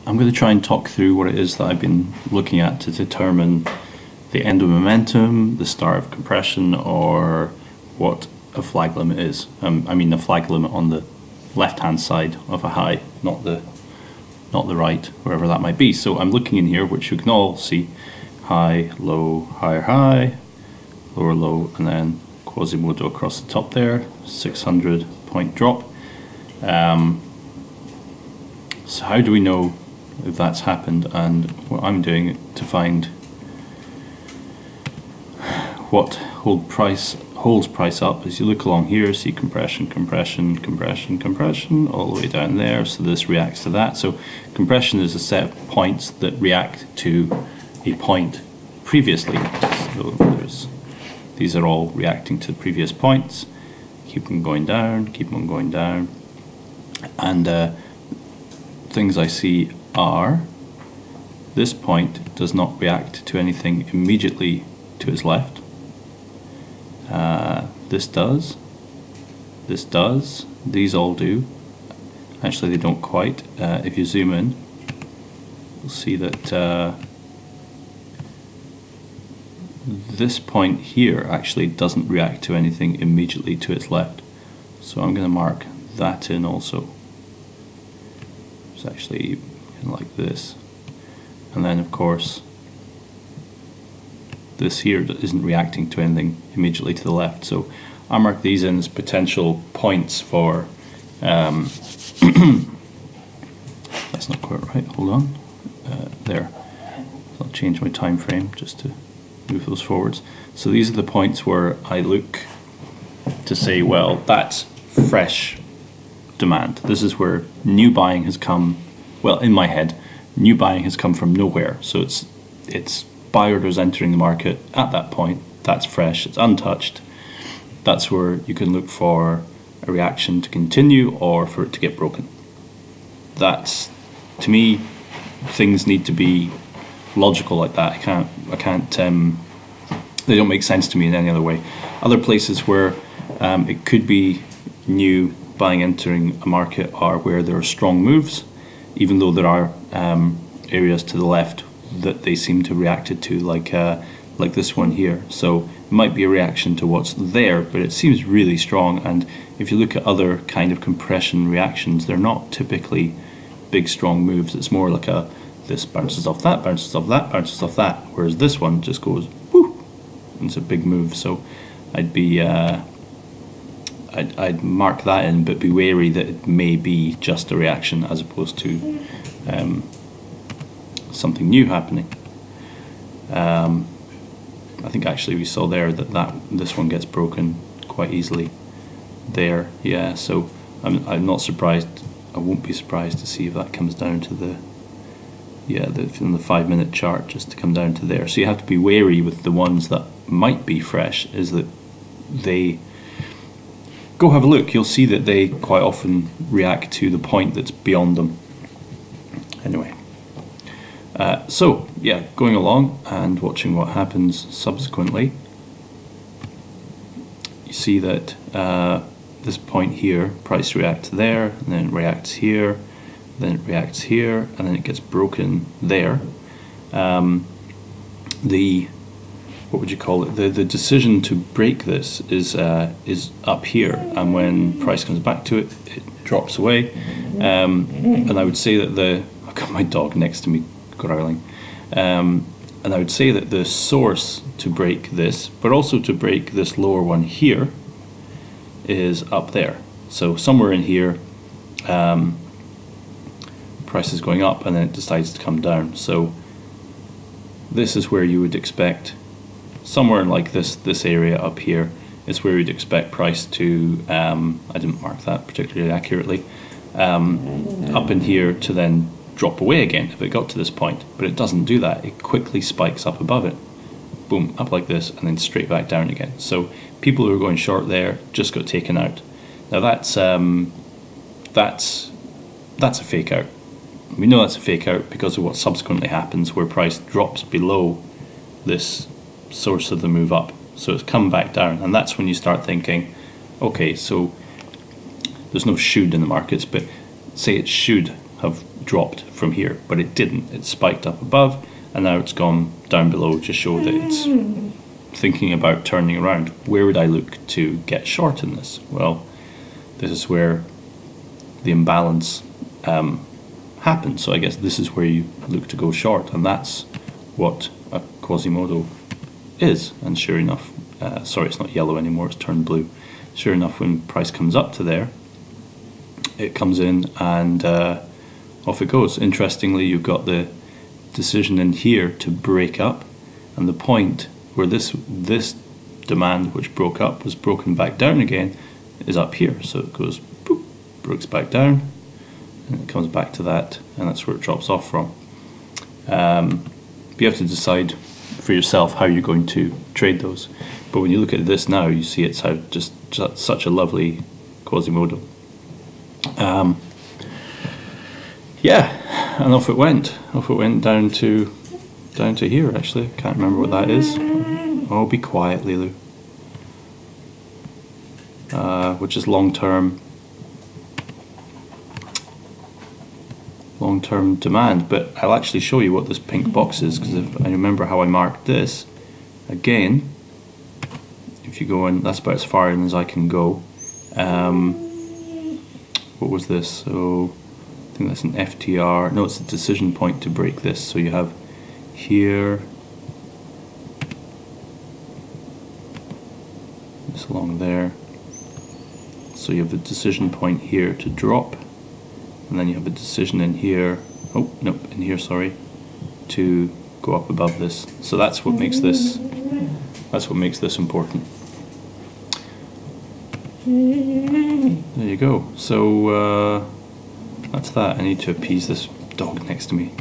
I'm going to try and talk through what it is that I've been looking at to determine the end of momentum, the start of compression, or what a flag limit is. I mean the flag limit on the left-hand side of a high, not the right, wherever that might be. So I'm looking in here, which you can all see: high, low, higher high, lower low, and then Quasimodo across the top there, 600 point drop. So how do we know if that's happened? And what I'm doing to find what holds price up is you look along here, see compression, compression, compression, compression, all the way down there. So this reacts to that. So compression is a set of points that react to a point previously. So these are all reacting to previous points. Keep them going down, keep them going down. And things I see are this point does not react to anything immediately to its left. This does, these all do. Actually they don't quite. If you zoom in, you'll see that this point here actually doesn't react to anything immediately to its left. So I'm going to mark that in also. It's actually like this. And then of course this here isn't reacting to anything immediately to the left. So I mark these in as potential points for that's not quite right, hold on. There. I'll change my time frame just to move those forwards. So these are the points where I look to say, well, that's fresh demand. This is where new buying has come. Well, in my head, new buying has come from nowhere. So it's buy orders entering the market at that point. That's fresh, it's untouched. That's where you can look for a reaction to continue or for it to get broken. That's, to me, things need to be logical like that. I can't they don't make sense to me in any other way. Other places where it could be new buying entering a market are where there are strong moves, even though there are areas to the left that they seem to have reacted to, like this one here. So it might be a reaction to what's there, but it seems really strong. And if you look at other kind of compression reactions, they're not typically big strong moves. It's more like this bounces off that, bounces off that, bounces off that, whereas this one just goes whoo, and it's a big move. So I'd be I'd mark that in, but be wary that it may be just a reaction as opposed to something new happening. I think actually we saw there that this one gets broken quite easily there. Yeah, so I'm not surprised. I won't be surprised to see if that comes down to from the 5 minute chart, just to come down to there. So you have to be wary with the ones that might be fresh, is that they go have a look. You'll see that they quite often react to the point that's beyond them. Anyway, so yeah, going along and watching what happens subsequently, you see that this point here, price reacts there, and then it reacts here, then it reacts here, and then it gets broken there. What would you call it? The decision to break this is up here, and when price comes back to it, it drops away. And I would say that I've got my dog next to me growling. And I would say that the source to break this, but also to break this lower one here, is up there. So somewhere in here, price is going up and then it decides to come down. So this is where you would expect, somewhere in like this area up here is where you'd expect price to, I didn't mark that particularly accurately, up in here to then drop away again if it got to this point. But it doesn't do that. It quickly spikes up above it. Boom, up like this, and then straight back down again. So people who are going short there just got taken out. Now that's a fake out. We know that's a fake out because of what subsequently happens, where price drops below this source of the move up. So it's come back down, and that's when you start thinking, okay, so there's no should in the markets, but say it should have dropped from here, but it didn't. It spiked up above, and now it's gone down below to show that it's thinking about turning around. Where would I look to get short in this? Well, this is where the imbalance happens. So I guess this is where you look to go short, and that's what a Quasimodo is. And sure enough, sorry, it's not yellow anymore, it's turned blue. Sure enough, when price comes up to there, it comes in and off it goes. Interestingly, you've got the decision in here to break up, and the point where this demand, which broke up, was broken back down again, is up here. So it goes boop, breaks back down, and it comes back to that, and that's where it drops off from. You have to decide for yourself how you're going to trade those. But when you look at this now, you see it's how just such a lovely Quasimodo. Yeah, and off it went. Off it went down to here. Actually, can't remember what that is. Oh, be quiet, Lilu. Which is long-term demand. But I'll actually show you what this pink box is, because if I remember how I marked this. Again, if you go in, that's about as far in as I can go. What was this? So I think that's an FTR. No, it's a decision point to break this. So you have here, this along there. So you have the decision point here to drop, and then you have a decision in here. Oh, nope, in here, sorry, to go up above this. So that's what makes this. That's what makes this important. There you go. So that's that. I need to appease this dog next to me.